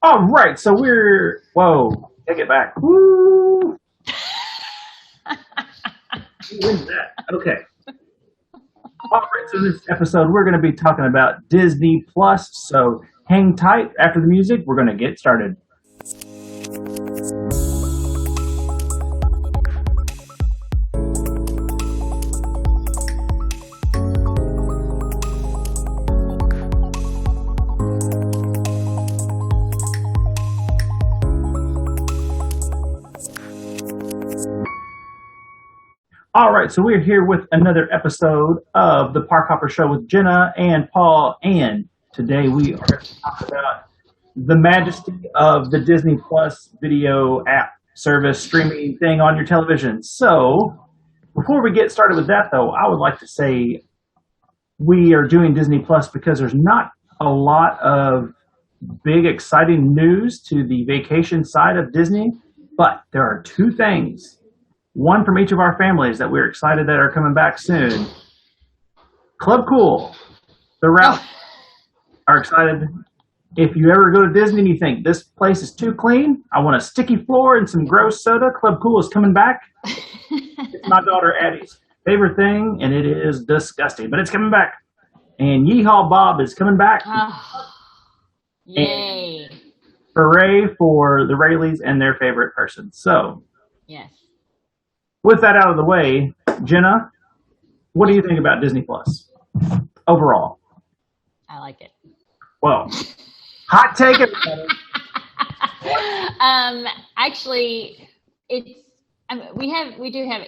All right, so whoa, take it back. Woo! When's that? Okay. All right, so in this episode, we're going to be talking about Disney Plus. So hang tight. After the music, we're going to get started. All right, so we're here with another episode of the Park Hopper Show with Jenna and Paul, and today we are going to talk about the majesty of the Disney Plus video app service streaming thing on your television. So, before we get started with that, though, I would like to say we are doing Disney Plus because there's not a lot of big, exciting news to the vacation side of Disney, but there are two things. One from each of our families that we're excited that are coming back soon. Club Cool, the Ralph are excited. If you ever go to Disney and you think this place is too clean, I want a sticky floor and some gross soda, Club Cool is coming back. It's my daughter Addie's favorite thing, and it is disgusting, but it's coming back. And Yeehaw Bob is coming back. Yay! And hooray for the Rayleys and their favorite person. So, yes. With that out of the way, Jenna, what do you think about Disney Plus overall? I like it. Well, hot take it. Actually, we do have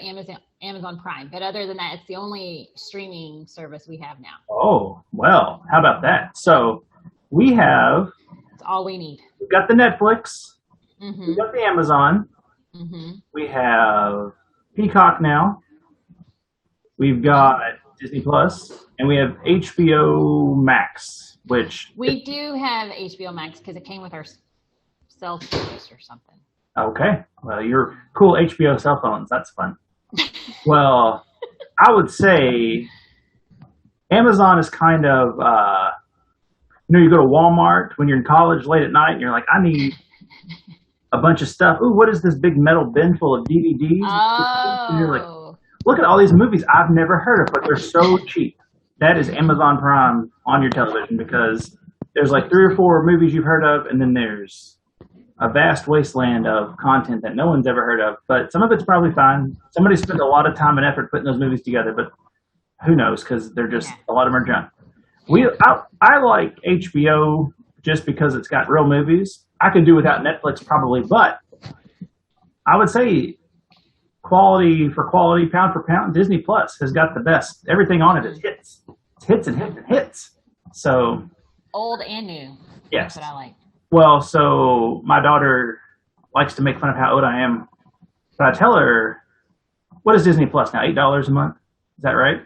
Amazon Prime, but other than that, it's the only streaming service we have now. Oh, well, how about that? So we have. It's all we need. We've got the Netflix. Mm-hmm. We've got the Amazon. Mm-hmm. We have Peacock now. We've got Disney Plus, and we have HBO Max, which we do have HBO Max because it came with our cell service or something. Okay, well, you're cool HBO cell phones. That's fun. Well, I would say Amazon is kind of you go to Walmart when you're in college late at night, and you're like, I need a bunch of stuff. Ooh, what is this big metal bin full of DVDs? Oh. And you're like, look at all these movies I've never heard of, but they're so cheap. That is Amazon Prime on your television because there's like 3 or 4 movies you've heard of, and then there's a vast wasteland of content that no one's ever heard of. But some of it's probably fine. Somebody spent a lot of time and effort putting those movies together, but who knows because they're just, a lot of them are junk. I like HBO just because it's got real movies. I could do without Netflix probably, but I would say quality for quality, pound for pound, Disney Plus has got the best. Everything on it is hits. It's hits and hits and hits. So old and new. Yes. That's what I like. Well, so my daughter likes to make fun of how old I am. But I tell her, what is Disney Plus now? $8 a month? Is that right?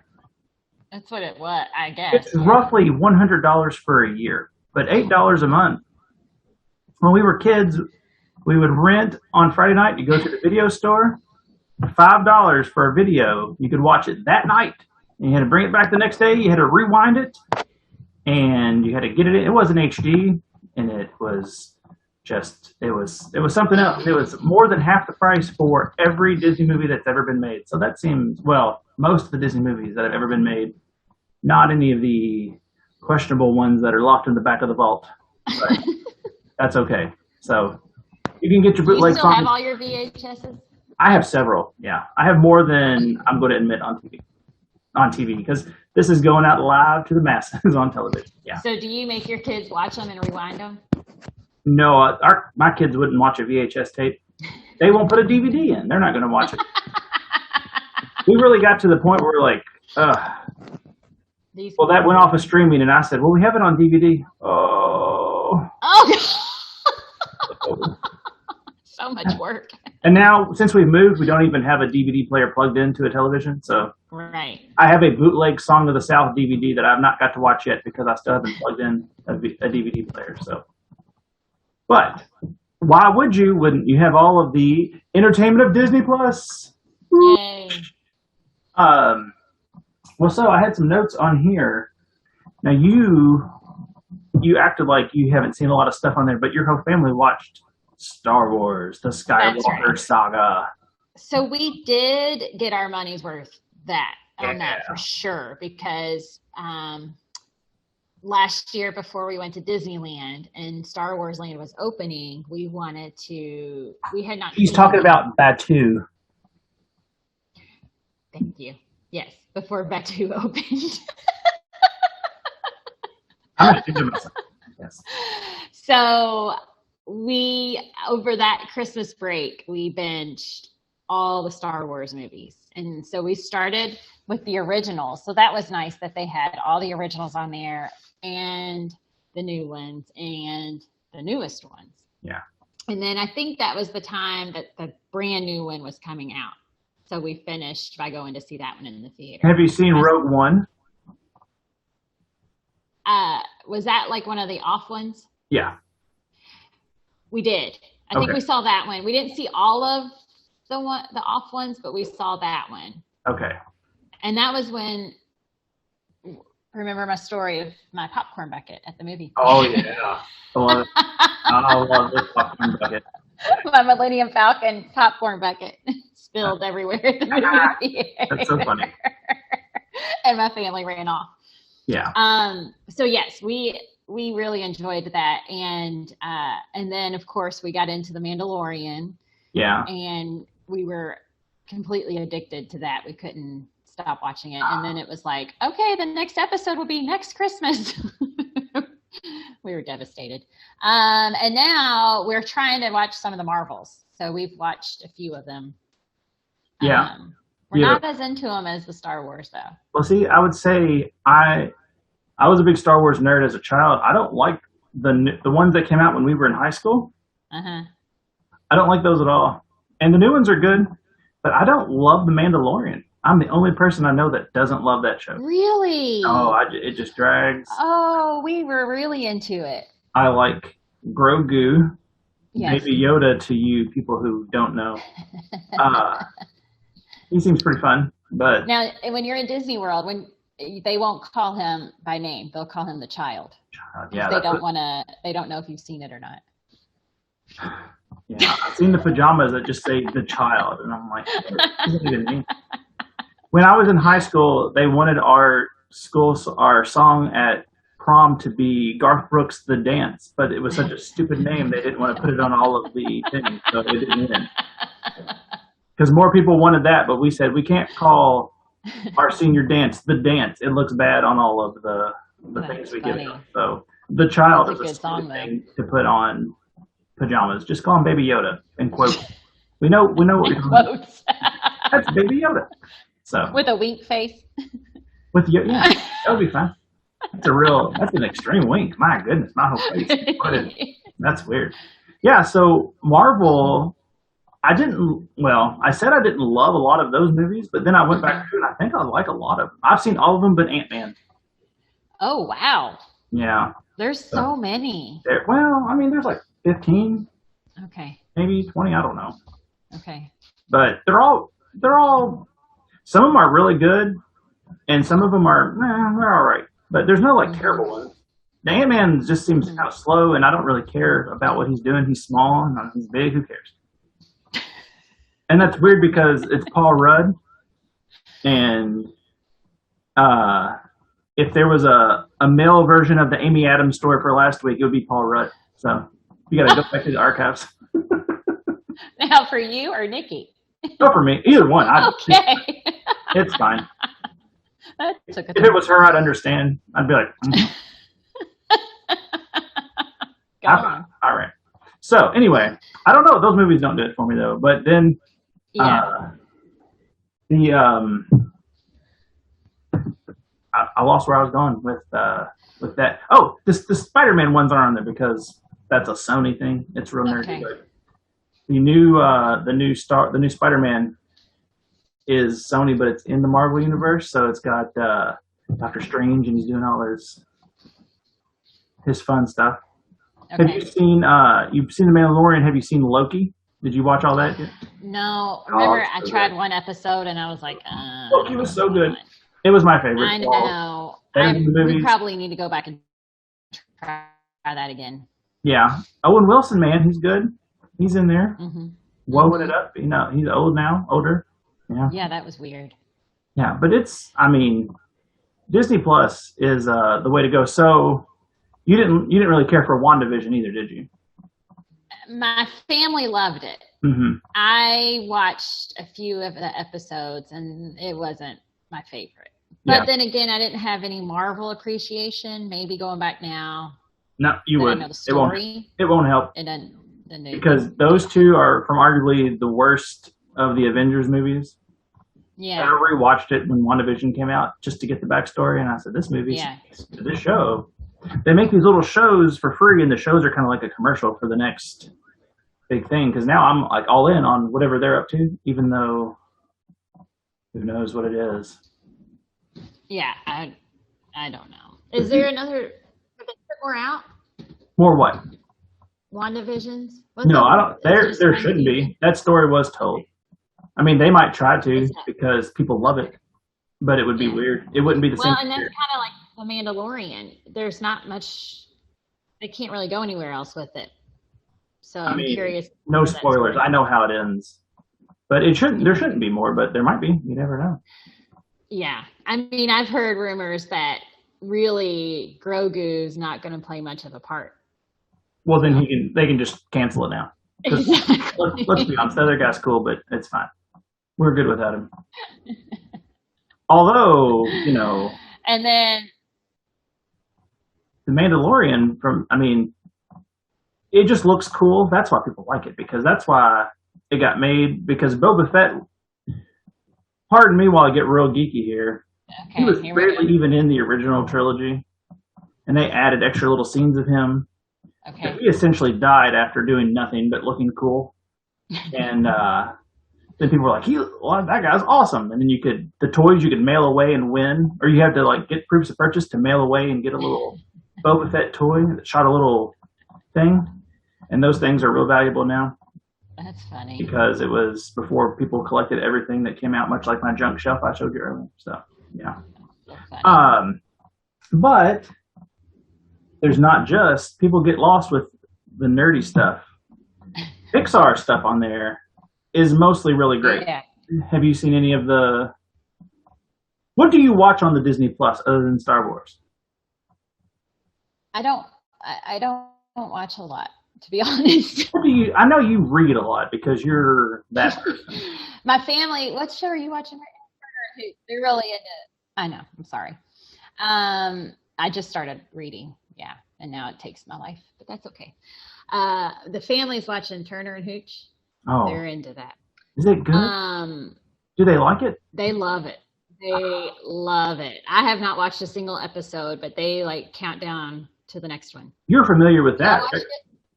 That's what it was, I guess. It's roughly $100 for a year, but $8 a month. When we were kids, we would rent on Friday night. You go to the video store, $5 for a video. You could watch it that night. And you had to bring it back the next day. You had to rewind it, and you had to get it in. It wasn't HD, and it was something else. It was more than half the price for every Disney movie that's ever been made. So that seems, well, most of the Disney movies that have ever been made, not any of the questionable ones that are locked in the back of the vault. But that's okay. So you can get your bootleg. You still have all your VHSs? I have several. Yeah, I have more than I'm going to admit on TV because this is going out live to the masses on television. Yeah. So do you make your kids watch them and rewind them? No, my kids wouldn't watch a VHS tape. They won't put a DVD in. They're not going to watch it. We really got to the point where we're like, well, that went off of streaming, and I said, well, we have it on DVD. Oh. So much work. And now, since we've moved, we don't even have a DVD player plugged into a television. So right. I have a bootleg Song of the South DVD that I've not got to watch yet because I still haven't plugged in a DVD player. So, but why would you? Wouldn't you have all of the entertainment of Disney Plus? Yay. Well, so I had some notes on here. Now, you acted like you haven't seen a lot of stuff on there, but your whole family watched Star Wars, the Skywalker saga. So we did get our money's worth on that Yeah. for sure, because last year before we went to Disneyland and Star Wars Land was opening, we had not. He's talking about Batu. Thank you. Yes, before Batu opened. I'm ashamed of myself. Yes. So over that Christmas break, we binged all the Star Wars movies. And so we started with the originals. So that was nice that they had all the originals on there and the new ones and the newest ones. Yeah. And then I think that was the time that the brand new one was coming out. So we finished by going to see that one in the theater. Have you seen Rogue One? Was that like one of the off ones? Yeah. We did. I think we saw that one. We didn't see all of the off ones, but we saw that one. Okay. And that was when, remember my story of my popcorn bucket at the movie? Oh, yeah. I love this popcorn bucket. My Millennium Falcon popcorn bucket spilled everywhere at the movie. That's so funny. And my family ran off. Yeah. So yes, we really enjoyed that. And then of course we got into The Mandalorian. Yeah. And we were completely addicted to that. We couldn't stop watching it. And then it was like, okay, the next episode will be next Christmas. We were devastated. And now we're trying to watch some of the Marvels. So we've watched a few of them. Yeah. We're not as into them as the Star Wars, though. Well, see, I would say I was a big Star Wars nerd as a child. I don't like the ones that came out when we were in high school. Uh-huh. I don't like those at all. And the new ones are good, but I don't love The Mandalorian. I'm the only person I know that doesn't love that show. Really? Oh, it just drags. Oh, we were really into it. I like Grogu, Yes. Baby Yoda to you people who don't know. He seems pretty fun, but Now, when you're in Disney World, when they won't call him by name, they'll call him the child. yeah, They don't know if you've seen it or not. Yeah, I've seen the pajamas that just say the child, and I'm like, what does that even mean? When I was in high school, they wanted our song at prom to be Garth Brooks' The Dance, but it was such a stupid name, they didn't want to put it on all of the things, so it didn't win. Because more people wanted that, but we said we can't call our senior dance The Dance. It looks bad on all of the things we give them. So the child is a stupid thing to put on pajamas. Just call him Baby Yoda and quote. We know what you're doing. That's Baby Yoda. So with a wink face. With yeah, that would be fine. That's an extreme wink. My goodness, my whole face. That's weird. Yeah, so Marvel, I said I didn't love a lot of those movies, but then I went back through and I think I like a lot of them. I've seen all of them but Ant-Man. Oh, wow. Yeah. There's so many. There's like 15. Okay. Maybe 20, I don't know. Okay. But they're all some of them are really good and some of them are they're all right. But there's no like terrible ones. The Ant-Man just seems kind of slow and I don't really care about what he's doing. He's small and he's big, who cares? And that's weird because it's Paul Rudd, and if there was a male version of the Amy Adams story for last week, it would be Paul Rudd. So you got to go back to the archives. Now, for you or Nikki? No, for me, either one. Okay, it's fine. If it was her, I'd understand. I'd be like, Go on. All right. So anyway, I don't know. Those movies don't do it for me though. But then. Yeah. I lost where I was going with that. Oh, the Spider-Man ones aren't on there because that's a Sony thing. It's real nerdy. But the new Spider-Man is Sony, but it's in the Marvel universe. So it's got Doctor Strange, and he's doing all his fun stuff. Okay. Have you seen The Mandalorian? Have you seen Loki? Did you watch all that yet? No. Remember, I tried one episode and I was like, Loki was so good. It was my favorite. I know. We probably need to go back and try that again. Yeah. Owen Wilson, man, he's good. He's in there. Mm-hmm. Woven it up. You know, he's old now, older. Yeah. Yeah, that was weird. Yeah, but I mean, Disney Plus is the way to go. So you didn't really care for WandaVision either, did you? My family loved it. Mm-hmm. I watched a few of the episodes, and it wasn't my favorite. But then again, I didn't have any Marvel appreciation. Maybe going back now. No, you would. I know the story. It won't help. And then the new. Because those two are from arguably the worst of the Avengers movies. Yeah. I rewatched it when WandaVision came out just to get the backstory, and I said, this movie, this show. They make these little shows for free, and the shows are kind of like a commercial for the next big thing. Because now I'm like all in on whatever they're up to, even though who knows what it is. Yeah, I don't know. Is there another? Are they put more out? More what? WandaVisions? No, I don't. There shouldn't be. That story was told. I mean, they might try to because people love it, but it would be weird. It wouldn't be the same. Well, and that's kind of like The Mandalorian. There's not much. They can't really go anywhere else with it. So I'm curious. No spoilers. I know how it ends, but it shouldn't. There shouldn't be more, but there might be. You never know. Yeah, I mean, I've heard rumors that really Grogu's not going to play much of a part. Well, then they can just cancel it now. Exactly. Let's be honest, the other guy's cool, but it's fine. We're good without him. Although, you know. And then The Mandalorian it just looks cool. That's why people like it, because that's why it got made, because Boba Fett, pardon me while I get real geeky here, he was barely even in the original trilogy, and they added extra little scenes of him. Okay. He essentially died after doing nothing but looking cool. And then people were like, that guy's awesome. And then the toys you could mail away and win, or you had to like get proofs of purchase to mail away and get a little Boba Fett toy that shot a little thing. And those things are real valuable now. That's funny. Because it was before people collected everything that came out, much like my junk shelf I showed you earlier. So, yeah. But there's not just, people get lost with the nerdy stuff. Pixar stuff on there is mostly really great. Yeah. Have you seen any of what do you watch on the Disney Plus other than Star Wars? I don't watch a lot, to be honest. I know you read a lot because you're that person. My family, what show are you watching right now? They're really into, I know, I'm sorry. I just started reading, and now it takes my life, but that's okay. The family's watching Turner and Hooch. Oh. They're into that. Is it good? Do they like it? They love it. They love it. I have not watched a single episode, but they like count down to the next one. You're familiar with that, right?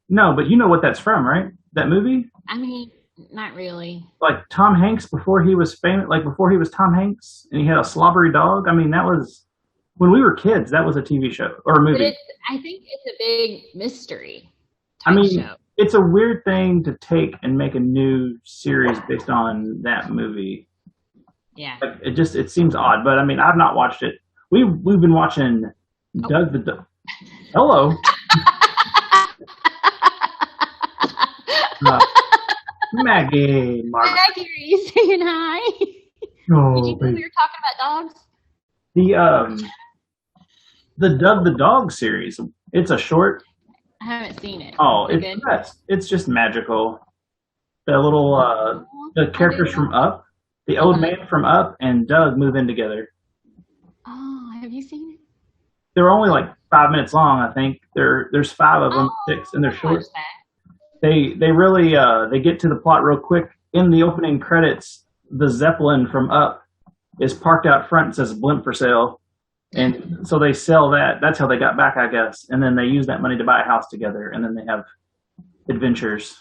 No, but you know what that's from, right? That movie? I mean, not really. Like Tom Hanks before he was famous, like before he was Tom Hanks, and he had a slobbery dog. I mean, that was, when we were kids, that was a TV show or a movie. But I think it's a big mystery show. It's a weird thing to take and make a new series based on that movie. Yeah. Like, it seems odd, but I mean, I've not watched it. We've been watching Doug the Duck. Hello. Maggie. Maggie, are you saying hi? Oh, did you know we were talking about dogs? The Doug the Dog series. It's a short. I haven't seen it. Oh, it's just magical. The little the characters from Up, the old man from Up, and Doug move in together. Oh, have you seen it? They're only like 5 minutes long, I think. There's 5 of them, 6, and they're short. They really they get to the plot real quick. In the opening credits, the Zeppelin from Up is parked out front and says "blimp for sale," and so they sell that. That's how they got back, I guess. And then they use that money to buy a house together, and then they have adventures,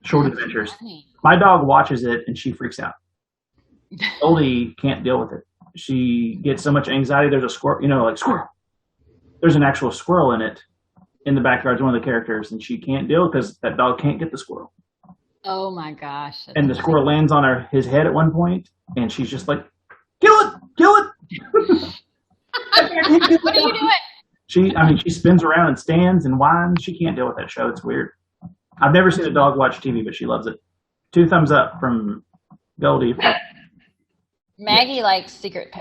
short adventures. Funny. My dog watches it and she freaks out. Oldie can't deal with it. She gets so much anxiety. There's a squirrel, like squirrel. There's an actual squirrel in it. In the backyard is one of the characters, and she can't deal because that dog can't get the squirrel. Oh my gosh! And the squirrel lands on his head at one point, and she's just like, "Kill it! Kill it!" What are you doing? She spins around and stands and whines. She can't deal with that show. It's weird. I've never seen a dog watch TV, but she loves it. 2 thumbs up from Goldie. Maggie likes Secret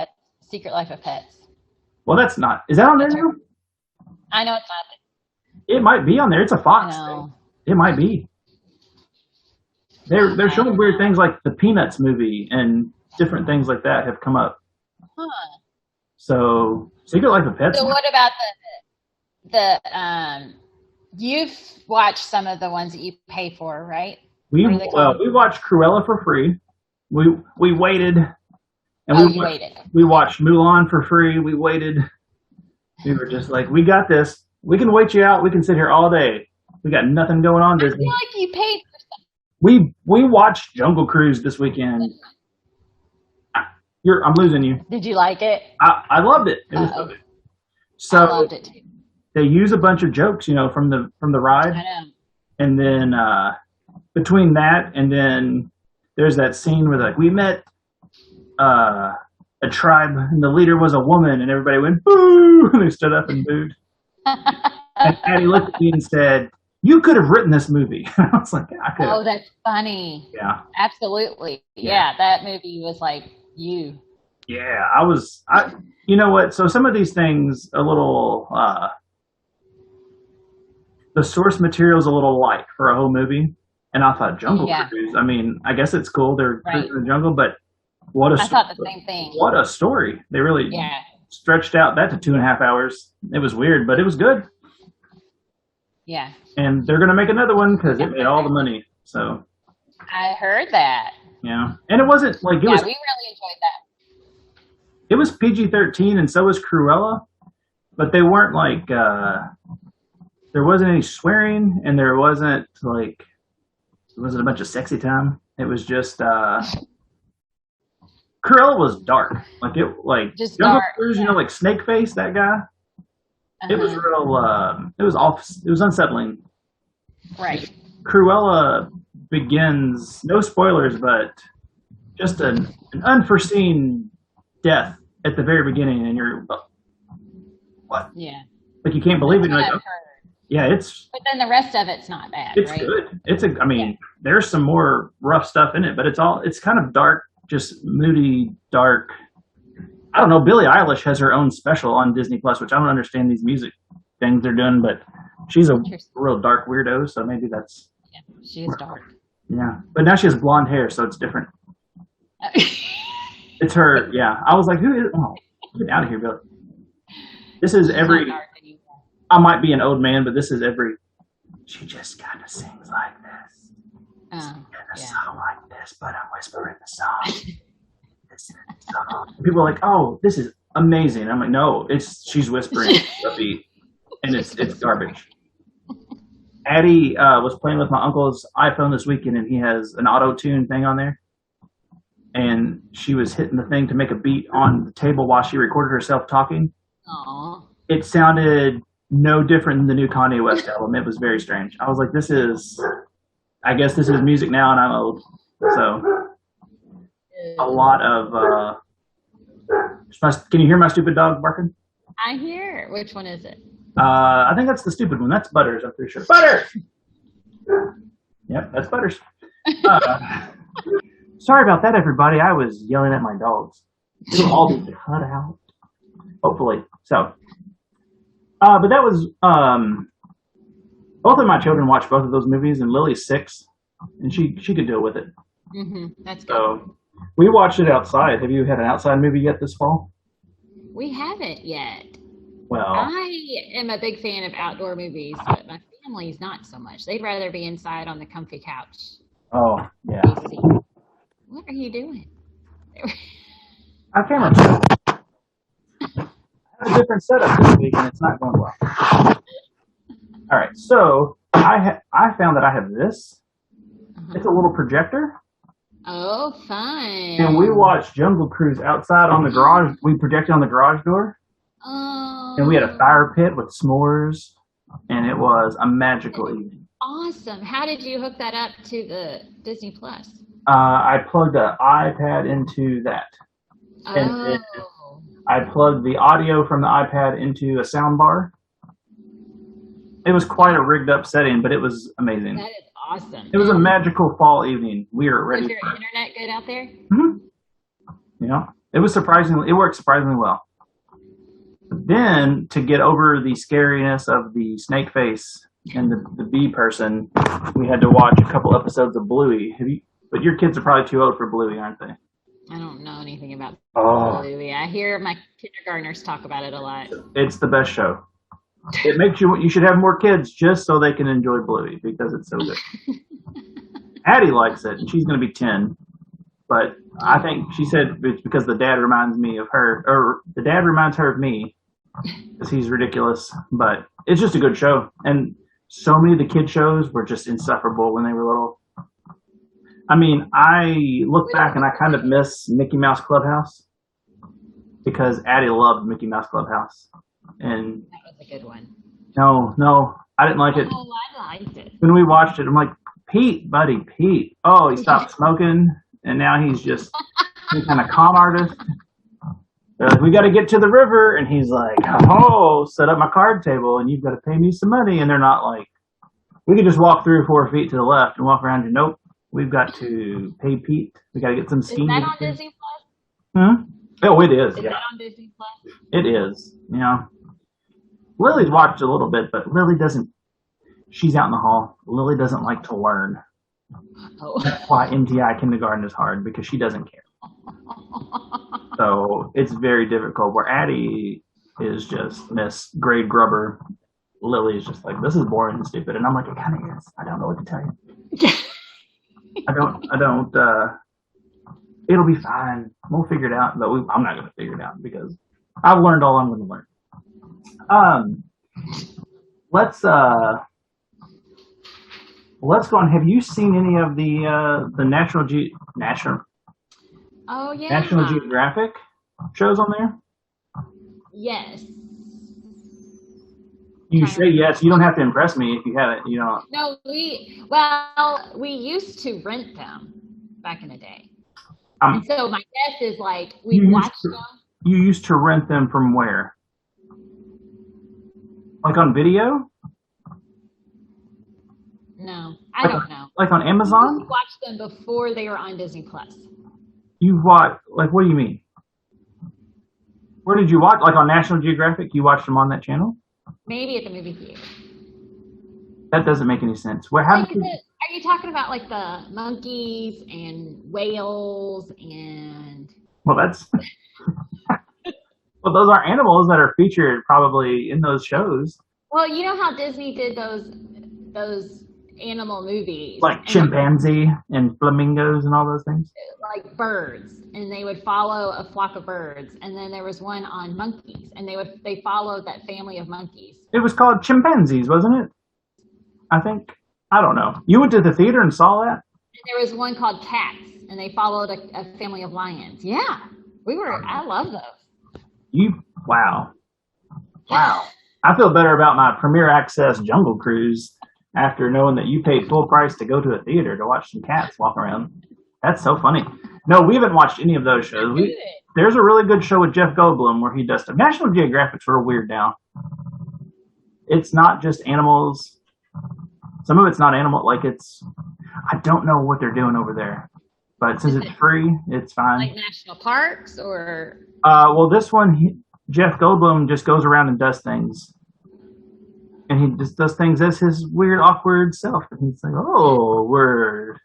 Life of Pets. Well, that's not. Is that on there now? I know it's not. It might be on there. It's a Fox thing. It might be. They're showing weird things like the Peanuts movie and different things like that have come up. Huh. So Secret Life of Pets. So what about the you've watched some of the ones that you pay for, right? We watched Cruella for free. We waited. And we watched Mulan for free. We waited. We were just like, we got this. We can wait you out. We can sit here all day. We got nothing going on. I feel like you paid for stuff. We watched Jungle Cruise this weekend. I'm losing you. Did you like it? I loved it. It was good. So I loved it too. They use a bunch of jokes, from the ride. I know. And then between that and then there's that scene where we met a tribe and the leader was a woman and everybody went boo and they stood up and booed. And Patty looked at me and said, "You could have written this movie." I was like, "I could." Oh, that's funny. Yeah, absolutely. Yeah, that movie was like you. Yeah, you know what? So some of these things a little the source material is a little light for a whole movie, and I thought Jungle Cruise. I guess it's cool. They're cruising in the jungle, but I thought the same thing. What a story! They really stretched out that to 2.5 hours. It was weird, but it was good. Yeah. And they're gonna make another one because it made all the money. So. I heard that. Yeah, and it wasn't like it was. We really enjoyed that. It was PG-13, and so was Cruella, but they weren't like. There wasn't any swearing, and there wasn't a bunch of sexy time. It was just. Cruella was dark, just Jungle dark. Cruise, like Snakeface, that guy. It was real. It was off. It was unsettling. Right. Cruella begins. No spoilers, but just an unforeseen death at the very beginning, and you're what? Yeah. You can't believe it. Yeah, it's. But then the rest of it's not bad. It's good. There's some more rough stuff in it, but it's kind of dark, just moody, dark. I don't know. Billie Eilish has her own special on Disney Plus, which I don't understand these music things they're doing, but she's a real dark weirdo, so maybe that's. Yeah, she is dark. Yeah, but now she has blonde hair, so it's different. It's her. Yeah, I was like, who is? Oh, get out of here, Billie. This is every. I might be an old man, but this is every. She just kind of sings like this. In a song like this, but I'm whispering the song. People are like, "Oh, this is amazing." I'm like, "No, she's whispering the beat, and it's garbage." Addie was playing with my uncle's iPhone this weekend, and he has an auto-tune thing on there. And she was hitting the thing to make a beat on the table while she recorded herself talking. Aww. It sounded no different than the new Kanye West album. It was very strange. I was like, I guess this is music now, and I'm old. So, a lot of, can you hear my stupid dog barking? I hear. Which one is it? I think that's the stupid one. That's Butters, I'm pretty sure. Butters! Yep, that's Butters. Sorry about that, everybody. I was yelling at my dogs. It'll all be cut out. Hopefully. So, but that was, both of my children watched both of those movies, and Lily's 6, and she could deal with it. Mm-hmm. That's good. So, we watched it outside. Have you had an outside movie yet this fall? We haven't yet. Well, I am a big fan of outdoor movies, but my family's not so much. They'd rather be inside on the comfy couch. Oh, yeah. What are you doing? I can't remember. I have a different setup this week, and it's not going well. All right, so I found that I have this. It's a little projector. Oh, fun. And we watched Jungle Cruise outside on the garage. We projected on the garage door. Oh. And we had a fire pit with s'mores, and it was a magical evening. Awesome. How did you hook that up to the Disney Plus? I plugged an iPad into that. And I plugged the audio from the iPad into a sound bar, It was quite a rigged up setting, but it was amazing. That is awesome. It was a magical fall evening. We were ready. Was your internet good out there? Mm-hmm. Yeah, it was surprisingly. It worked surprisingly well. But then to get over the scariness of the snake face and the bee person, we had to watch a couple episodes of Bluey. But your kids are probably too old for Bluey, aren't they? I don't know anything about Oh. Bluey. I hear my kindergartners talk about it a lot. It's the best show. It makes you should have more kids just so they can enjoy Bluey because it's so good. Addie likes it, and she's going to be 10. But I think she said it's because the dad reminds me of her, or the dad reminds her of me because he's ridiculous. But it's just a good show. And so many of the kid shows were just insufferable when they were little. I mean, I look back and I kind of miss Mickey Mouse Clubhouse because Addie loved Mickey Mouse Clubhouse. And that was a good one. No, I didn't like it. Oh, I liked it. When we watched it, I'm like, Pete. Oh, he stopped smoking, and now he's just some kind of con artist. They're like, we got to get to the river, and he's like, oh, set up my card table, and you've got to pay me some money. And they're not like, we could just walk 3 or 4 feet to the left and walk around. Nope, we've got to pay Pete. We got to get some schemes. Is that on Disney Plus? Oh, it is. Is yeah. that on Disney Plus? It is. Yeah. Lily's watched a little bit, but Lily doesn't. She's out in the hall. Lily doesn't like to learn. Oh. That's why MTI kindergarten is hard because she doesn't care. So it's very difficult. Where Addie is just Miss Grade Grubber, Lily is just like, this is boring and stupid. And I'm like, it kind of is. I don't know what to tell you. I don't. It'll be fine. We'll figure it out. But I'm not going to figure it out because I've learned all I'm going to learn. Let's go on. Have you seen any of the National Geographic shows on there? Yes. You say yes. You don't have to impress me if you haven't. You know. No, we used to rent them back in the day. And so my guess is like we watched them. You used to rent them from where? Like on video? No, I don't know. Like on Amazon? We watched them before they were on Disney Plus. You watched, like, what do you mean? Where did you watch? Like on National Geographic? You watched them on that channel? Maybe at the movie theater. That doesn't make any sense. Are you talking about like the monkeys and whales and? Well, that's. Well, those are animals that are featured probably in those shows. Well, you know how Disney did those animal movies, like chimpanzee and flamingos and all those things, like birds, and they would follow a flock of birds. And then there was one on monkeys, and they followed that family of monkeys. It was called Chimpanzees, wasn't it? I think. I don't know. You went to the theater and saw that? And there was one called Cats, and they followed a family of lions. Yeah, I love those. Wow. I feel better about my Premier Access Jungle Cruise after knowing that you paid full price to go to a theater to watch some cats walk around. That's so funny. No, we haven't watched any of those shows. There's a really good show with Jeff Goldblum where he does stuff. National Geographic's real weird now. It's not just animals. Some of it's not animal. I don't know what they're doing over there. But since it's free, it's fine. Like national parks or? Well, this one, Jeff Goldblum just goes around and does things. And he just does things as his weird, awkward self. And he's like, oh, we're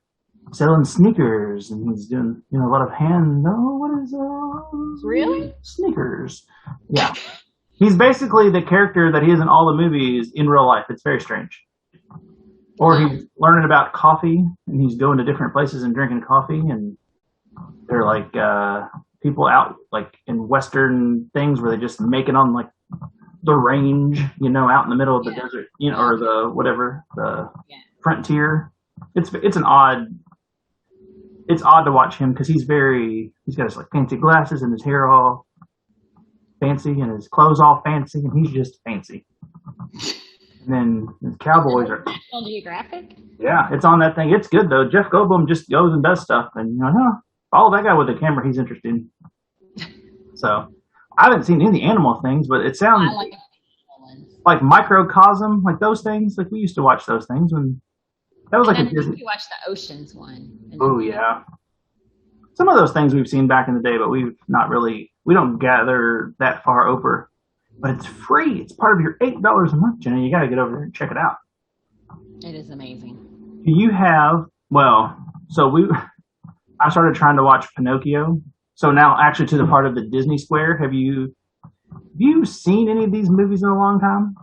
selling sneakers. And he's doing, a lot of what is those? Really? Sneakers. Yeah. He's basically the character that he is in all the movies in real life. It's very strange. Or he's learning about coffee, and he's going to different places and drinking coffee, and they're like people out like in Western things where they just make it on like the range, out in the middle of the desert, or the frontier. It's odd to watch him because he's got his like fancy glasses and his hair all fancy and his clothes all fancy, and he's just fancy. And then the Cowboys are National Geographic. Yeah, it's on that thing. It's good though. Jeff Goldblum just goes and does stuff, and follow that guy with a camera. He's interested. So I haven't seen any animal things, but it sounds. I like animal ones. like Microcosm, like those things. Like we used to watch those things when that was like And a I think Disney. you watched the Oceans one. Oh yeah, some of those things we've seen back in the day, but we've not really. We don't gather that far over. But it's free. It's part of your $8 a month, Jenna. You got to get over there and check it out. It is amazing. Do you have? Well, so we. I started trying to watch Pinocchio. So now, actually, to the part of the Disney Square. Have you seen any of these movies in a long time?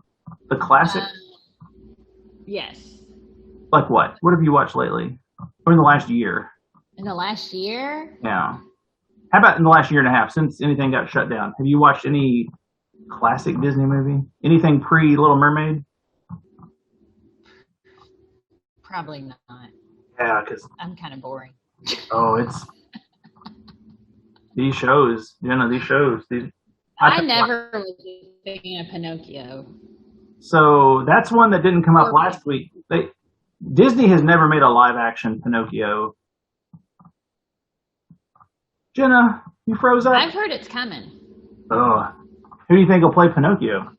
The classic. Yes. Like what? What have you watched lately? Or in the last year? In the last year? Yeah. How about in the last year and a half, since anything got shut down? Have you watched any classic Disney movie? Anything pre Little Mermaid? Probably not. Yeah, because I'm kind of boring. it's these shows. These shows. I never was a fan of Pinocchio. So that's one that didn't come up last week. Disney has never made a live action Pinocchio. Jenna, you froze up? I've heard it's coming. Oh. Who do you think will play Pinocchio?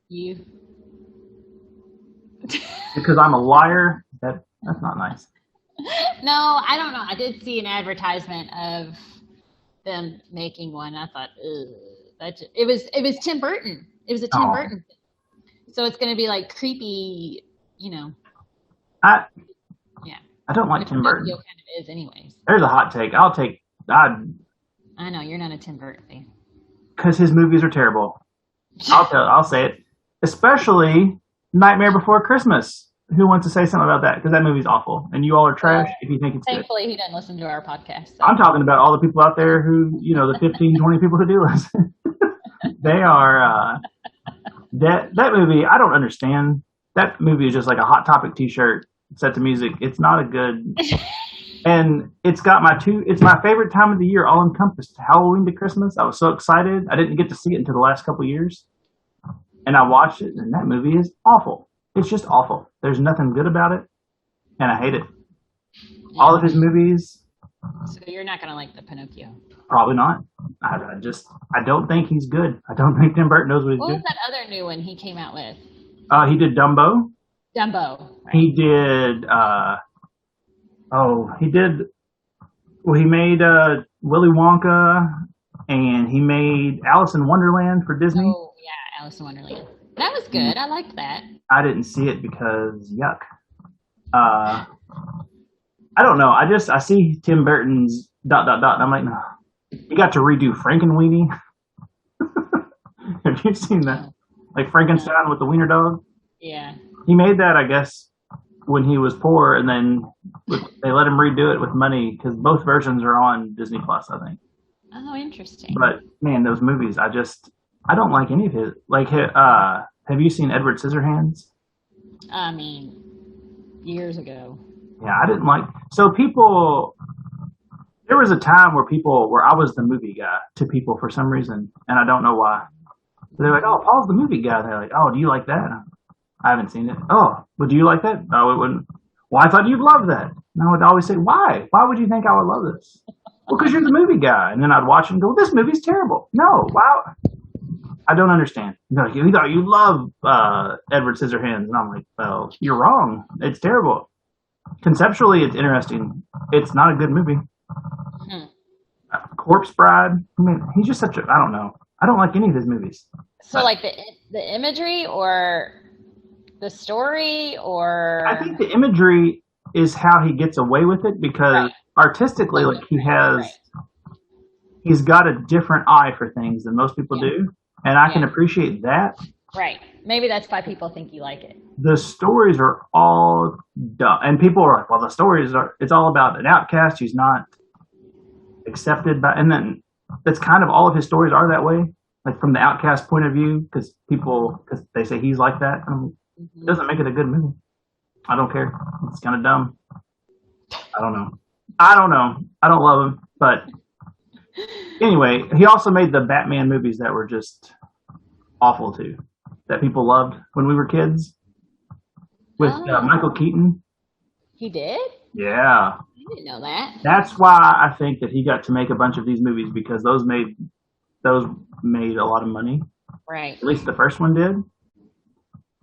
You. Because I'm a liar? That's not nice. No, I don't know. I did see an advertisement of them making one. I thought, it was Tim Burton. It was a Tim Burton thing. So it's going to be like creepy, I Yeah. I don't like Tim Burton. Kind of is, anyways. There's a hot take. I know you're not a Tim Burton fan. Because his movies are terrible. I'll say it. Especially Nightmare Before Christmas. Who wants to say something about that? Because that movie's awful, and you all are trash if you think it's good. Thankfully, he doesn't listen to our podcast. So. I'm talking about all the people out there who, the 15, 20 people who do listen. They are that movie. I don't understand. That movie is just like a Hot Topic T-shirt set to music. It's not a good. And it's got it's my favorite time of the year, all encompassed. Halloween to Christmas. I was so excited. I didn't get to see it until the last couple of years. And I watched it, and that movie is awful. It's just awful. There's nothing good about it, and I hate it. Yeah. All of his movies. So you're not going to like the Pinocchio? Probably not. I don't think he's good. I don't think Tim Burton knows what he's doing. What was that other new one he came out with? He did Dumbo. Dumbo. Right. He did, he made Willy Wonka, and he made Alice in Wonderland for Disney. Oh, yeah, Alice in Wonderland. That was good. I liked that. I didn't see it because yuck. I don't know. I see Tim Burton's ... and I'm like, no. He got to redo Frankenweenie. Have you seen that? Like Frankenstein with the wiener dog? Yeah. He made that, I guess, when he was poor, and then they let him redo it with money because both versions are on Disney Plus, I think. Oh, interesting. But man, those movies, I don't like any of his. Like, have you seen Edward Scissorhands? I mean, years ago. Yeah, I didn't like. So people, there was a time where I was the movie guy to people for some reason, and I don't know why. They're like, "Oh, Paul's the movie guy." They're like, "Oh, do you like that?" I haven't seen it. "Oh, but do you like that?" "No, it wouldn't." "Well, I thought you'd love that." And I would always say, "Why? Why would you think I would love this?" "Well, because you're the movie guy." And then I'd watch it and go, "This movie's terrible." No, wow. I don't understand. Like, you thought you love Edward Scissorhands, and I'm like, well, you're wrong. It's terrible. Conceptually, it's interesting. It's not a good movie. Corpse Bride. I mean, he's just such a. I don't know. I don't like any of his movies. So, like the imagery or the story, or I think the imagery is how he gets away with it because artistically, like he's got a different eye for things than most people do. And I can appreciate that. Right. Maybe that's why people think you like it. The stories are all dumb. And people are like, well, the stories it's all about an outcast who's not accepted by, and then that's kind of all of his stories are that way. Like from the outcast point of view, because they say he's like that. It doesn't make it a good movie. I don't care. It's kind of dumb. I don't know. I don't love him, but anyway, he also made the Batman movies that were just awful too, that people loved when we were kids, with Michael Keaton. He did? Yeah. I didn't know that. That's why I think that he got to make a bunch of these movies because those made a lot of money. Right. At least the first one did.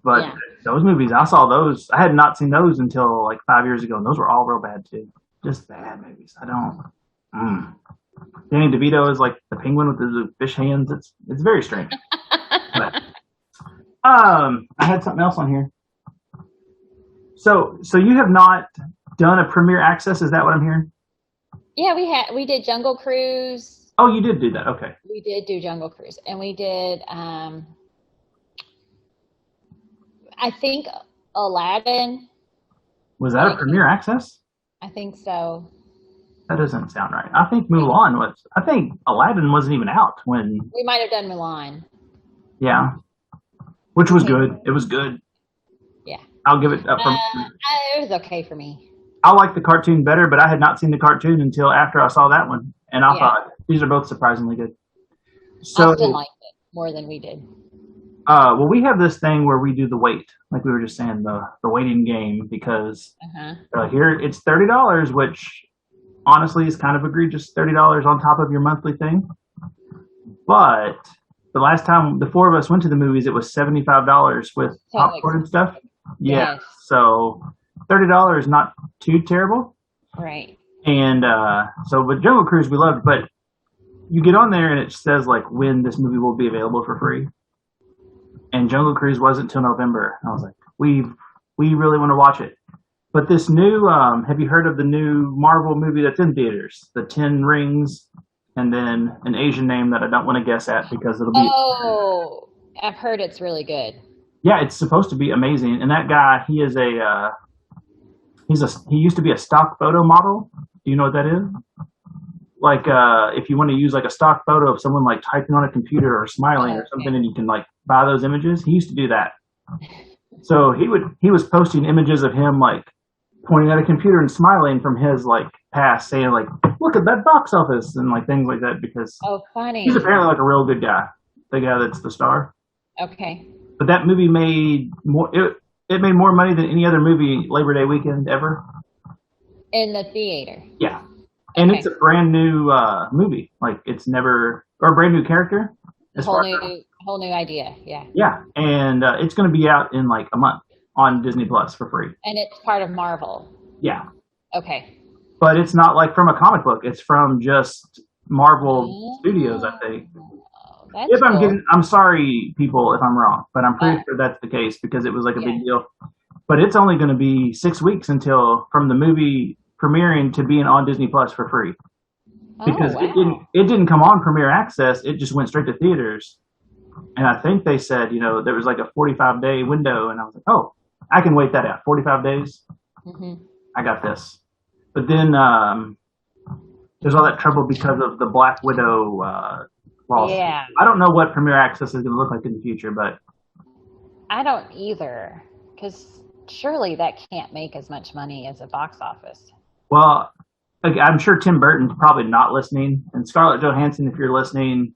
But Yeah. those movies, I saw those. I had not seen those until like 5 years ago, and those were all real bad too. Just bad movies. I don't. Danny DeVito is like the penguin with the fish hands. It's very strange. But I had something else on here. So you have not done a Premiere Access? Is that what I'm hearing? Yeah, we did Jungle Cruise. Oh, you did do that. Okay. We did do Jungle Cruise, and we did I think Aladdin. Was that a Premiere Access? I think so. That doesn't sound right. I think Mulan was. I think Aladdin wasn't even out when. We might have done Mulan. Yeah, which was good. It was good. Yeah, I'll give it up. It was okay for me. I like the cartoon better, but I had not seen the cartoon until after I saw that one, and I thought these are both surprisingly good. So Austin liked it more than we did. Well, we have this thing where we do the wait, like we were just saying, the waiting game, because here it's $30, which honestly is kind of egregious. $30 on top of your monthly thing. But the last time the four of us went to the movies, it was $75 with popcorn and stuff. Yeah, yes. So $30 not too terrible. Right. And so with Jungle Cruise we loved, but you get on there and it says like when this movie will be available for free. And Jungle Cruise wasn't until November. I was like, we really want to watch it. But this new, have you heard of the new Marvel movie that's in theaters? The 10 Rings, and then an Asian name that I don't want to guess at because it'll be. Oh, I've heard it's really good. Yeah, it's supposed to be amazing. And that guy, he is he used to be a stock photo model. Do you know what that is? Like, if you want to use like a stock photo of someone like typing on a computer or smiling or something, and you can like buy those images. He used to do that. So he was posting images of him like pointing at a computer and smiling from his like past, saying like, "Look at that box office," and like things like that, because funny. He's apparently like a real good guy, the guy that's the star. Okay. But that movie made more. It made more money than any other movie Labor Day weekend ever. In the theater. Yeah. And it's a brand new movie. Like it's never, or a brand new character. Whole new idea. Yeah. Yeah, and it's going to be out in like a month on Disney Plus for free. And it's part of Marvel. Yeah. Okay. But it's not like from a comic book. It's from just Marvel Studios, I think. That's cool. I'm sorry, people, if I'm wrong, but I'm pretty sure that's the case because it was like a big deal. But it's only going to be 6 weeks until from the movie premiering to being on Disney Plus for free, because it didn't come on Premiere Access. It just went straight to theaters, and I think they said there was like a 45-day window, and I was like, oh, I can wait that out. 45 days, I got this. But then there's all that trouble because of the Black Widow loss. Yeah, I don't know what Premiere Access is going to look like in the future, but I don't either, because surely that can't make as much money as a box office. Well, I'm sure Tim Burton's probably not listening. And Scarlett Johansson, if you're listening,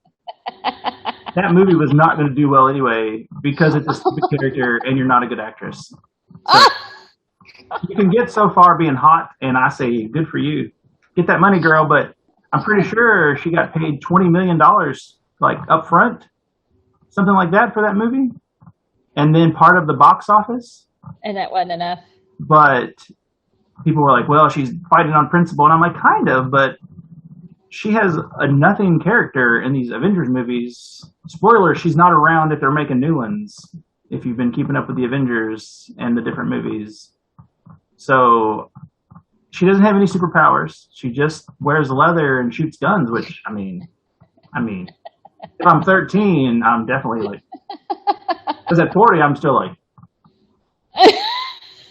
that movie was not going to do well anyway because it's a stupid character and you're not a good actress. So you can get so far being hot, and I say good for you. Get that money, girl. But I'm pretty sure she got paid $20 million like up front, something like that for that movie. And then part of the box office. And that wasn't enough. But people were like, well, she's fighting on principle. And I'm like, kind of, but she has a nothing character in these Avengers movies. Spoiler, she's not around if they're making new ones, if you've been keeping up with the Avengers and the different movies. So she doesn't have any superpowers. She just wears leather and shoots guns, which, I mean, if I'm 13, I'm definitely like, because at 40, I'm still like,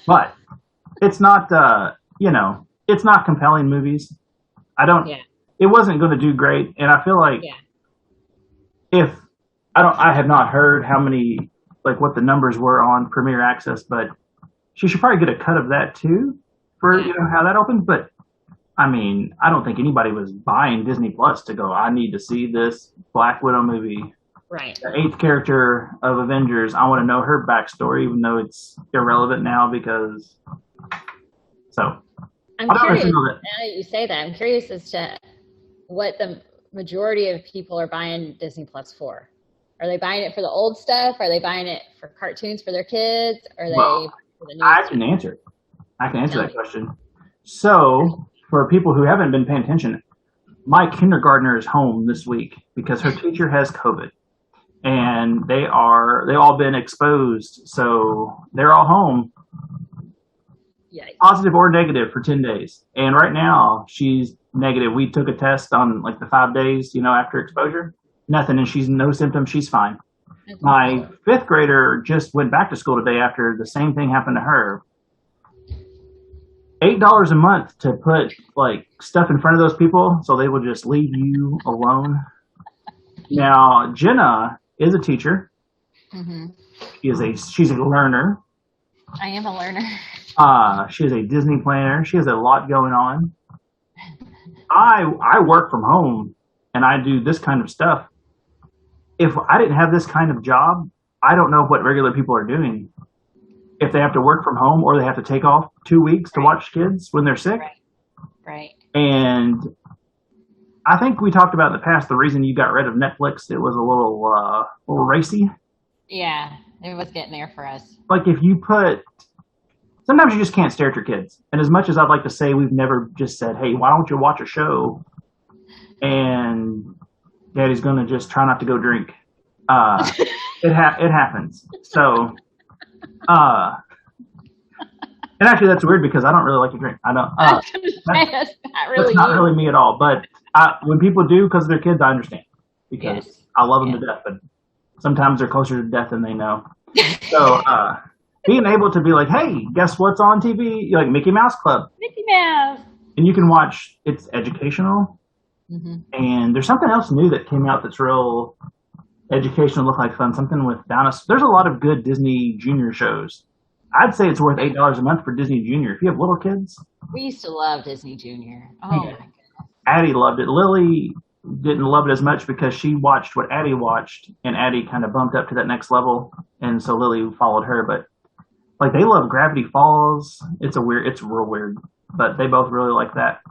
but it's not, it's not compelling movies. It wasn't going to do great. And I feel like I have not heard how many, like what the numbers were on Premiere Access, but she should probably get a cut of that too for, how that opens. But I mean, I don't think anybody was buying Disney Plus to go, I need to see this Black Widow movie. Right. The 8th character of Avengers, I want to know her backstory, even though it's irrelevant now because. So. I'm curious, now that you say that, I'm curious as to what the majority of people are buying Disney Plus for. Are they buying it for the old stuff? Are they buying it for cartoons for their kids? Are they Well, for the new I stuff? can answer. I can answer Tell that me. question. So, for people who haven't been paying attention, my kindergartner is home this week because her teacher has COVID, and they've all been exposed, so they're all home, Yikes. positive or negative, for 10 days. And right now she's negative. We took a test on like the 5 days, after exposure, nothing, and she's no symptoms. She's fine. That's My awesome. 5th grader just went back to school today after the same thing happened to her. $8 a month to put like stuff in front of those people so they will just leave you alone. Now, Jenna is a teacher. Mm-hmm. She's a learner. I am a learner. She is a Disney planner. She has a lot going on. I work from home and I do this kind of stuff. If I didn't have this kind of job, I don't know what regular people are doing. If they have to work from home or they have to take off 2 weeks to watch kids when they're sick. Right. And I think we talked about in the past the reason you got rid of Netflix. It was a little racy. Yeah, it was getting there for us. Like if you sometimes you just can't stare at your kids. And as much as I'd like to say we've never just said, hey, why don't you watch a show? And Daddy's going to just try not to go drink. It happens. So, and actually that's weird because I don't really like to drink. I don't. I was going to say, that's not really That's not you. really me at all. But when people do because of their kids, I understand because I love them to death. But sometimes they're closer to death than they know. So being able to be like, hey, guess what's on TV? You're like Mickey Mouse Club. Mickey Mouse. And you can watch. It's educational. Mm-hmm. And there's something else new that came out that's real educational, look like fun. Something with dinosaurs. There's a lot of good Disney Junior shows. I'd say it's worth $8 a month for Disney Junior. If you have little kids. We used to love Disney Junior. Oh, Yeah. my goodness. Addie loved it. Lily didn't love it as much because she watched what Addie watched, and Addie kind of bumped up to that next level, and so Lily followed her. But like they love Gravity Falls. It's real weird, but they both really like that.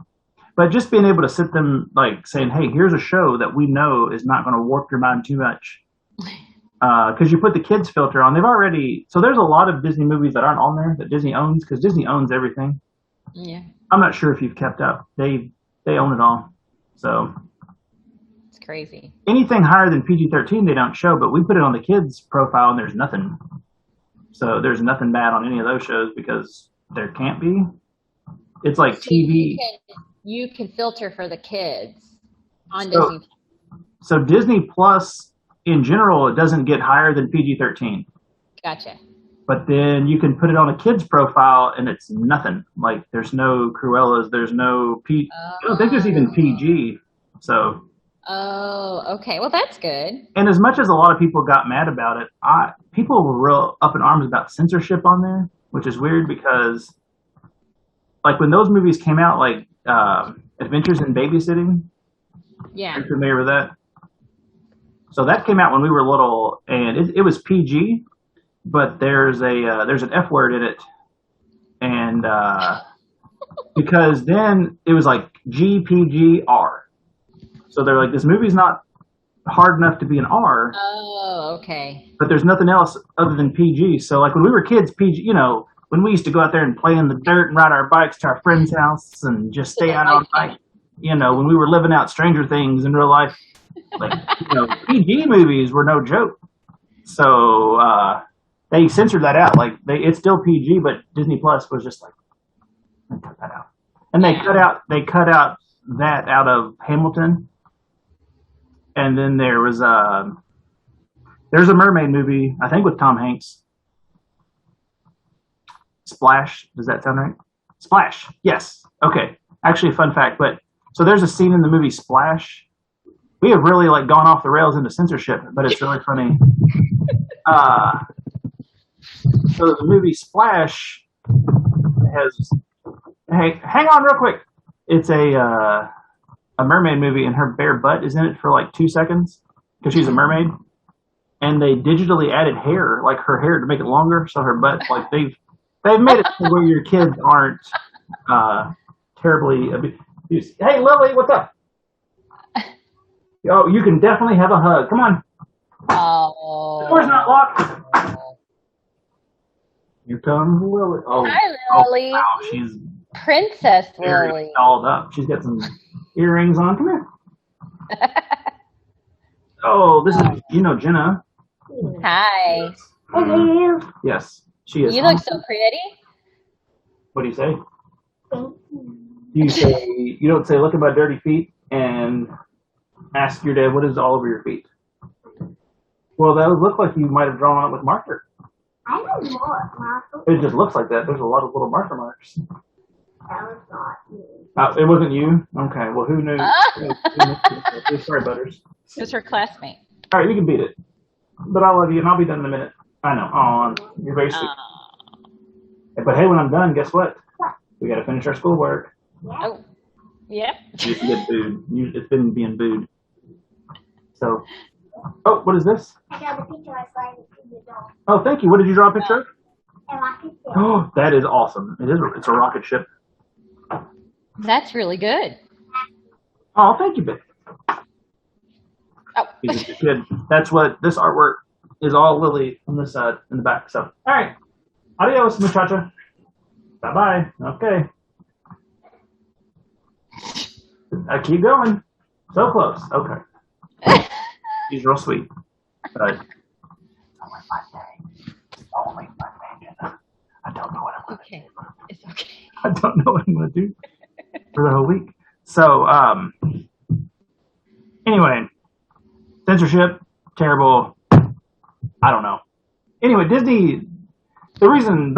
But just being able to sit them like saying, hey, here's a show that we know is not going to warp your mind too much. Because you put the kids filter on. So there's a lot of Disney movies that aren't on there that Disney owns because Disney owns everything. Yeah. I'm not sure if you've kept up. They own it all. So It's crazy. anything higher than PG-13 they don't show, but we put it on the kids' profile and there's nothing. So there's nothing bad on any of those shows because there can't be. It's like So TV. You can filter for the kids on So- Disney. So Disney Plus in general, it doesn't get higher than PG-13. Gotcha. But then you can put it on a kid's profile and it's nothing. Like there's no Cruellas, there's no I don't think there's even PG. So. Oh, okay. Well, that's good. And as much as a lot of people got mad about it, people were real up in arms about censorship on there, which is weird because, like, when those movies came out, like Adventures in Babysitting, Yeah. are you familiar with that? So that came out when we were little, and it was PG, but there's an F word in it, and because then it was like GPGR. So they're like, this movie's not hard enough to be an R. Oh, okay. But there's nothing else other than PG. So like when we were kids, PG, when we used to go out there and play in the dirt and ride our bikes to our friend's house and just stay out all night, when we were living out Stranger Things in real life, like, PG movies were no joke. So they censored that out. Like it's still PG, but Disney Plus was just like, cut that out. And they cut out that out of Hamilton. And then there's a mermaid movie, I think with Tom Hanks. Splash. Does that sound right? Splash. Yes. Okay. Actually, a fun fact. But so there's a scene in the movie Splash. We have really like gone off the rails into censorship, but it's really funny. So the movie Splash has. Hey, hang on real quick. It's a mermaid movie, and her bare butt is in it for like 2 seconds because she's a mermaid. And they digitally added hair, like her hair, to make it longer, so her butt, like they've made it to where your kids aren't terribly abused. Hey, Lily, what's up? Oh, you can definitely have a hug. Come on. Oh, The door's not locked. Here comes Lily. Oh, Hi, Lily. wow, she's Princess very Lily. dolled up. She's got some earrings on. Come here. Oh, this is, Jenna. Hi. Yes, she is. You look so pretty. What do you say? You don't say, look at my dirty feet and ask your dad what is all over your feet. Well, that would look like you might have drawn on it with marker. I don't know. It just looks like that. There's a lot of little marker marks. That was not me. It wasn't you? Okay, well, who knew? Sorry, Butters. It was her classmate. All right, you can beat it. But I love you, and I'll be done in a minute. I know. Oh, you're very sweet. But hey, when I'm done, guess what? We got to finish our schoolwork. Oh, yep. You can get booed. It's been being booed. So, oh, what is this? I got a picture I slid in the door. Oh, thank you. What did you draw a picture of? A rocket ship. Oh, that is awesome. It's a rocket ship. That's really good. Oh, thank you, babe. Oh. He's a kid. That's what this artwork is, all Lily on this side in the back. So, all right. Adios, muchacha. Bye-bye. Okay. I keep going. So close. Okay. He's real sweet. But it's only Monday. Only Monday, Jenna. I don't know what I'm going to do. It's okay. I don't know what I'm going to do for the whole week. So, anyway, censorship, terrible. I don't know. Anyway, Disney, the reason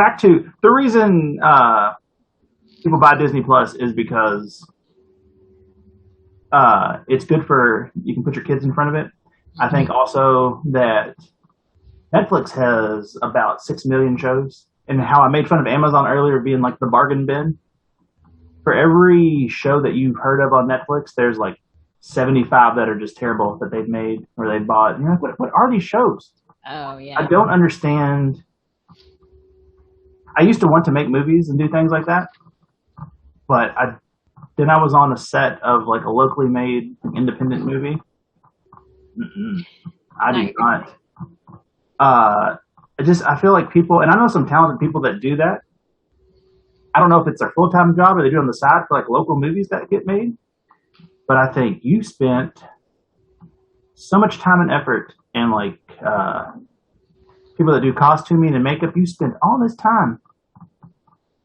people buy Disney Plus is because it's good you can put your kids in front of it. I think also that Netflix has about 6 million shows, and how I made fun of Amazon earlier being like the bargain bin. For every show that you've heard of on Netflix, there's like 75 that are just terrible that they've made or they've bought. And you're like, what are these shows? Oh, yeah. I don't understand. I used to want to make movies and do things like that, but then I was on a set of like a locally made independent movie. I do not. I feel like people, and I know some talented people that do that. I don't know if it's their full-time job or they do it on the side for like local movies that get made. But I think you spent so much time and effort, and like people that do costuming and makeup, you spend all this time,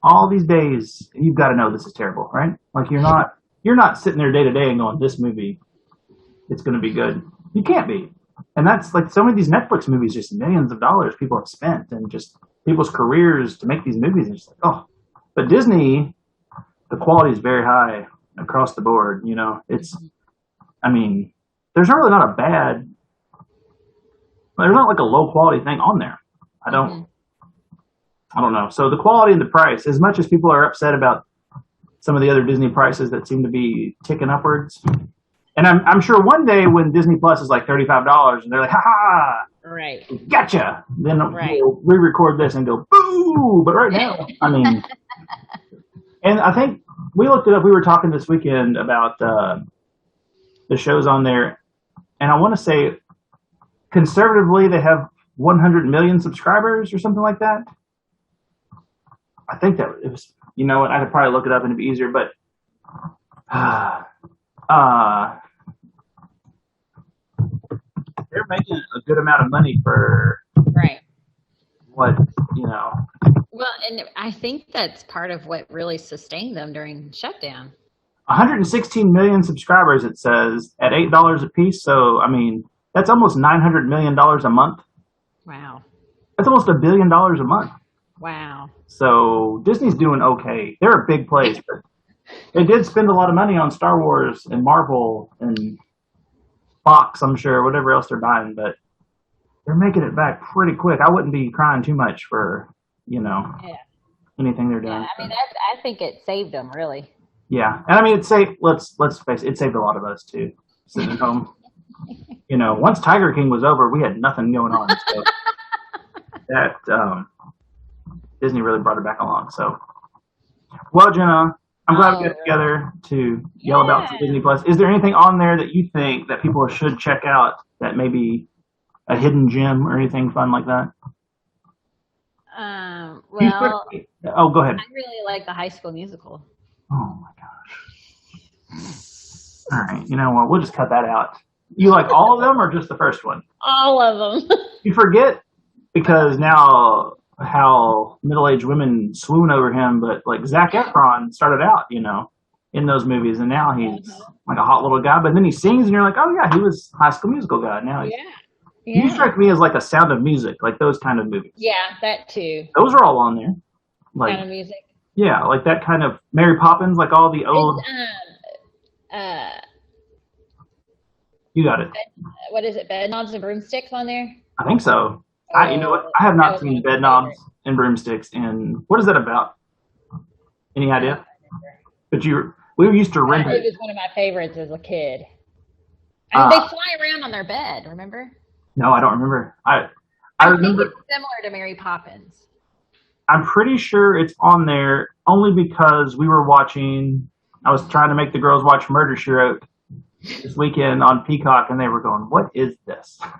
all these days, and you've got to know this is terrible, right? Like you're not sitting there day to day and going, this movie, it's going to be good. You can't be. And that's like so many of these Netflix movies, just millions of dollars people have spent, and just people's careers to make these movies. And it's like, oh, but Disney, the quality is very high across the board. You know, there's really not there's not like a low quality thing on there. I don't know. So the quality and the price, as much as people are upset about some of the other Disney prices that seem to be ticking upwards. And I'm sure one day when Disney Plus is like $35 and they're like, ha ha, right, gotcha. Then we'll re-record this and go, boo. But right now, and I think we looked it up. We were talking this weekend about the shows on there. And I want to say conservatively, they have 100 million subscribers or something like that. I think that it was, I could probably look it up and it'd be easier, but they're making a good amount of money for what. Well, and I think that's part of what really sustained them during shutdown. 116 million subscribers, it says, at $8 a piece. So, that's almost $900 million a month. Wow. That's almost $1 billion a month. Wow. So Disney's doing okay. They're a big place, but they did spend a lot of money on Star Wars and Marvel and Fox, I'm sure, whatever else they're buying, but they're making it back pretty quick. I wouldn't be crying too much for, anything they're doing. Yeah, I think it saved them, really. Yeah. And it saved, let's face it saved a lot of us too, sitting at home. Once Tiger King was over, we had nothing going on. So that, Disney really brought it back along. So, well, Jenna, I'm glad we got together to yell about Disney Plus. Is there anything on there that you think that people should check out that maybe a hidden gem or anything fun like that? Well, Oh, go ahead. I really like the High School Musical. Oh my gosh. All right, you know what? We'll just cut that out. You like all of them or just the first one? All of them. You forget because now how middle-aged women swoon over him, but like Zac Efron started out, in those movies, and now he's like a hot little guy. But then he sings, and you're like, oh yeah, he was High School Musical guy. Now you strike me as like a Sound of Music, like those kind of movies. Yeah, that too. Those are all on there. Like, Sound of Music. Yeah, like that kind of Mary Poppins, like all the old. You got it. What is it? Bedknobs and Broomsticks on there? I think so. You know what? I have not seen Bedknobs and Broomsticks. And what is that about? Any idea? But we used to rent it. It was one of my favorites as a kid. And they fly around on their bed. Remember? No, I don't remember. I think remember. it's similar to Mary Poppins. I'm pretty sure it's on there only because we were watching. I was trying to make the girls watch Murder, She Wrote this weekend on Peacock, and they were going, "What is this?" And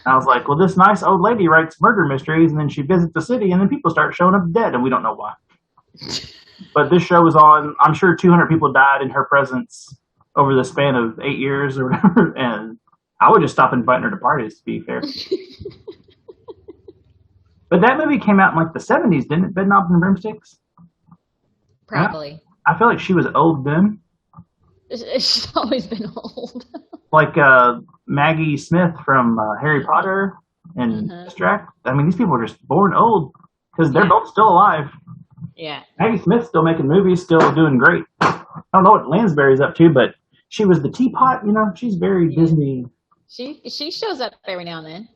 I was like, "Well, this nice old lady writes murder mysteries, and then she visits the city, and then people start showing up dead, and we don't know why." But this show was on. I'm sure 200 people died in her presence over the span of 8 years or whatever, and I would just stop inviting her to parties, to be fair. But that movie came out in like the 70s, didn't it? Bedknobs and Broomsticks? Probably. I feel like she was old then. She's always been old. Like Maggie Smith from Harry Potter and Distract. I mean, these people are just born old because they're both still alive. Yeah. Maggie Smith's still making movies, still doing great. I don't know what Lansbury's up to, but she was the teapot, she's very Disney. She shows up every now and then.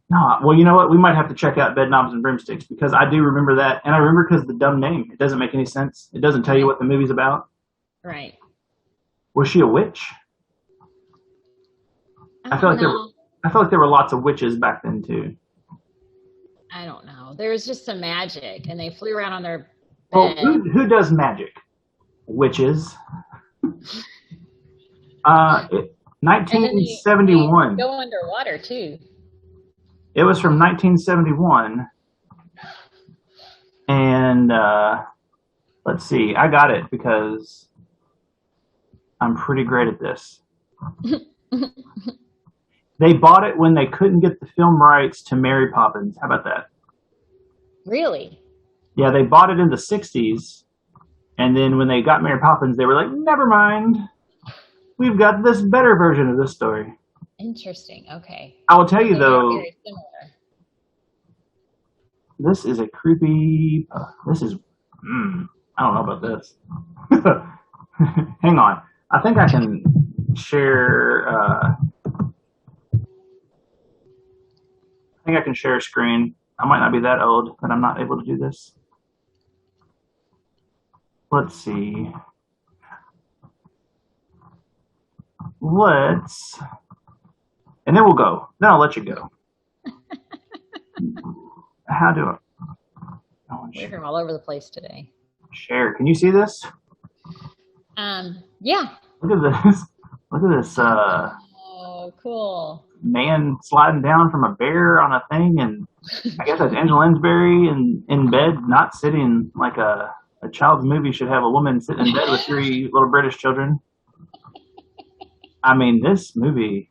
No, well, you know what? We might have to check out Bedknobs and Broomsticks because I do remember that, and I remember because of the dumb name. It doesn't make any sense. It doesn't tell you what the movie's about. Right. Was she a witch? I feel like there were lots of witches back then too. I don't know. There was just some magic, and they flew around on their bed. Well, who does magic? Witches. 1971. They go underwater too. It was from 1971, and let's see. I got it because I'm pretty great at this. They bought it when they couldn't get the film rights to Mary Poppins. How about that? Really? Yeah, they bought it in the 60s, and then when they got Mary Poppins, they were like, never mind. We've got this better version of this story. Interesting. Okay. I will tell you, though, very similar. This is a creepy... this is... I don't know about this. Hang on. I think I can share... I think I can share a screen. I might not be that old, but I'm not able to do this. Let's see. And then we'll go. Then I'll let you go. How do I? We're from all over the place today. Share. Can you see this? Yeah. Look at this. Look at this. Oh, cool. Man sliding down from a bear on a thing, and I guess that's Angela Lansbury in bed, not sitting like a child's movie should have a woman sitting in bed with 3 little British children. I mean, this movie,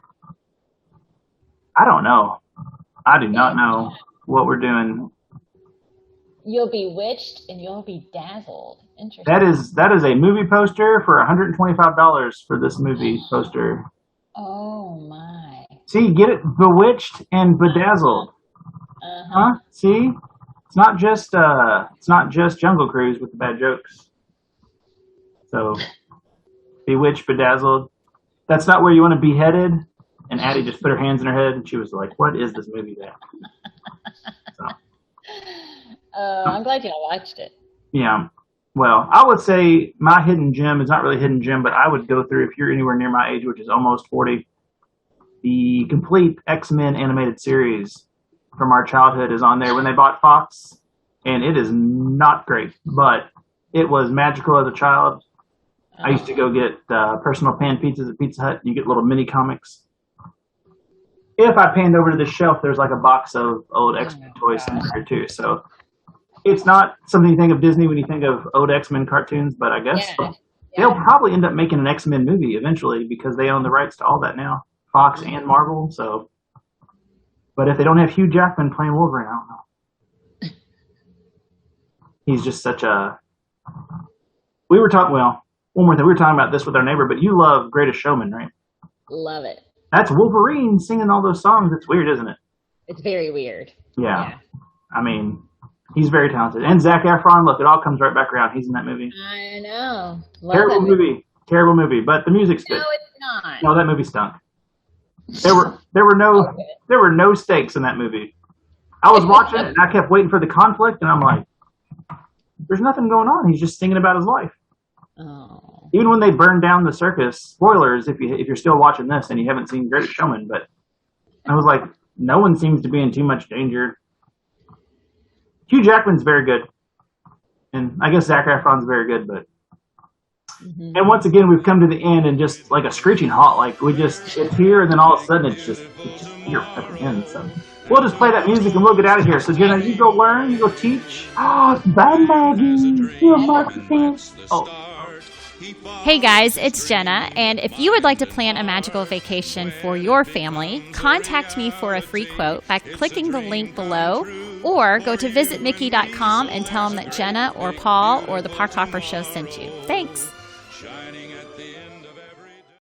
I don't know. I do not know what we're doing. You'll be witched and you'll be dazzled. Interesting. That is a movie poster for $125 for this movie poster. Oh my. See, get it? Bewitched and bedazzled. Huh? See? It's not just Jungle Cruise with the bad jokes. So bewitched, bedazzled. That's not where you want to be headed. And Addie just put her hands in her head and she was like, what is this movie then? So. I'm glad you watched it. Yeah. Well, I would say my hidden gem is not really a hidden gem, but I would go through, if you're anywhere near my age, which is almost 40, the complete X-Men animated series from our childhood is on there when they bought Fox. And it is not great, but it was magical as a child. I used to go get personal pan pizzas at Pizza Hut. You get little mini comics. if I panned over to the shelf, there's like a box of old X-Men toys in there too. So it's not something you think of Disney when you think of old X-Men cartoons, but I guess they'll probably end up making an X-Men movie eventually because they own the rights to all that now, Fox and Marvel. So, but if they don't have Hugh Jackman playing Wolverine, I don't know. He's just such a. We were talking. Well, one more thing. We were talking about this with our neighbor, but you love Greatest Showman, right? Love it. That's Wolverine singing all those songs. It's weird, isn't it? It's very weird. Yeah. I mean, he's very talented. And Zac Efron, look, it all comes right back around. He's in that movie. I know. Terrible movie. Terrible movie, but the music's good. No, it's not. No, that movie stunk. There were no stakes in that movie. I was watching it and I kept waiting for the conflict, and I'm like, there's nothing going on. He's just singing about his life. Oh. Even when they burned down the circus, spoilers if you're still watching this and you haven't seen Greatest Showman, but I was like, no one seems to be in too much danger. Hugh Jackman's very good, and I guess Zac Efron's very good, but and once again we've come to the end and just like a screeching halt, like it's here and then all of a sudden it's just here at the end. So we'll just play that music and we'll get out of here. So Jenna, you go learn, you go teach. Oh, bye Maggie. You're marketing. Oh. Hey guys, it's Jenna, and if you would like to plan a magical vacation for your family, contact me for a free quote by clicking the link below, or go to visitmickey.com and tell them that Jenna or Paul or the Park Hopper Show sent you. Thanks.